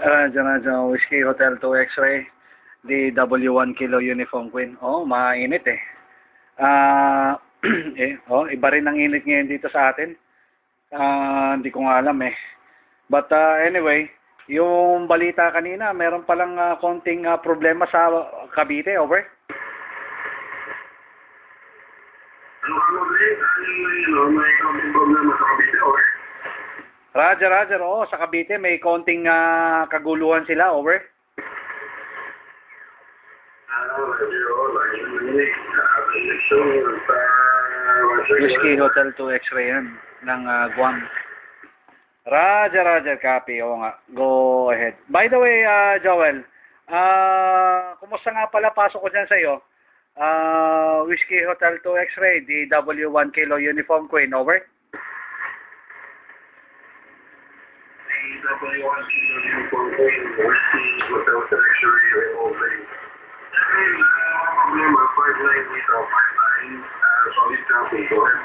Dyan, Whiskey Hotel 2 X-Ray, DW1 Kilo Uniform Queen. Oh, mainit eh. Iba rin ang init ngayon dito sa atin. Hindi ko nga alam eh. But anyway, yung balita kanina, meron palang konting problema sa Cavite, over? May konting problema sa Cavite, over? Roger, oo, sa Cavite may konting kaguluhan sila, over? Whiskey Hotel 2 X-Ray yan, ng Guam. Roger, copy, oo nga, go ahead. By the way, Joel, kumusta nga pala, pasok ko dyan sa iyo? Whiskey Hotel 2 X-Ray, DW1 Kilo Uniform Queen, over? DW1 Kilo Uniform Queen, Whiskey Hotel 2 X-Ray, over. Problema, 5-9 dito, 5-9, solid copy, go ahead.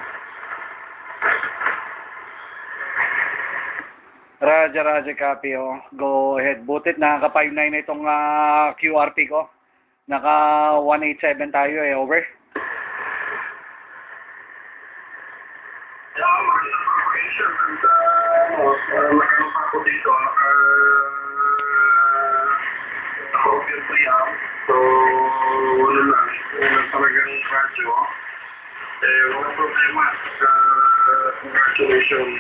Roger, copy, oh. Go ahead. Butit nakaka 5.9 na itong QRP ko. Naka 187 tayo eh, over. Magkano pa ako dito, so, wala lang, talagang radyo. Wala problema sa congratulations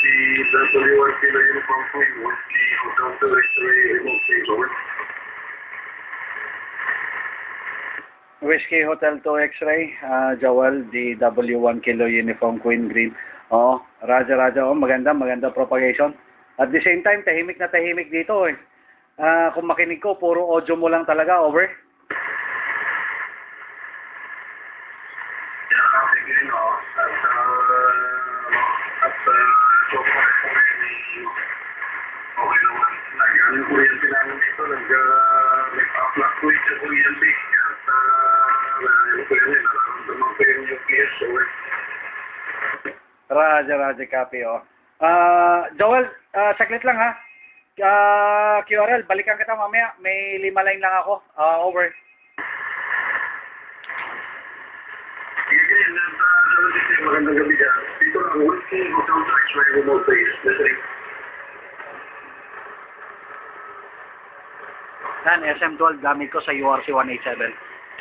si W1 Kilo Uniform Queen, Whiskey Hotel 2 X-Ray, remote over. Whiskey Hotel 2 X-Ray, Joel, DW1 Kilo Uniform Queen Green. Oo, Roger, oh, maganda propagation. At the same time, tahimik na tahimik dito eh. Kung makinig ko, puro audio mo lang talaga, over. Okay naman, nag-ano po yan pinanong dito, nag-fluctuate sa ULB at ano po yan, nararamdaman ko yung UPS, so Roger, copy, oh. Joel, saglit lang ha. QRL, balikan kita mamaya. May 5 line lang ako. Over. Magandang gabi dyan. Dito lang, Whiskey Hotel X-Ray remote base. Yan, SM12, gamit ko sa URC 187.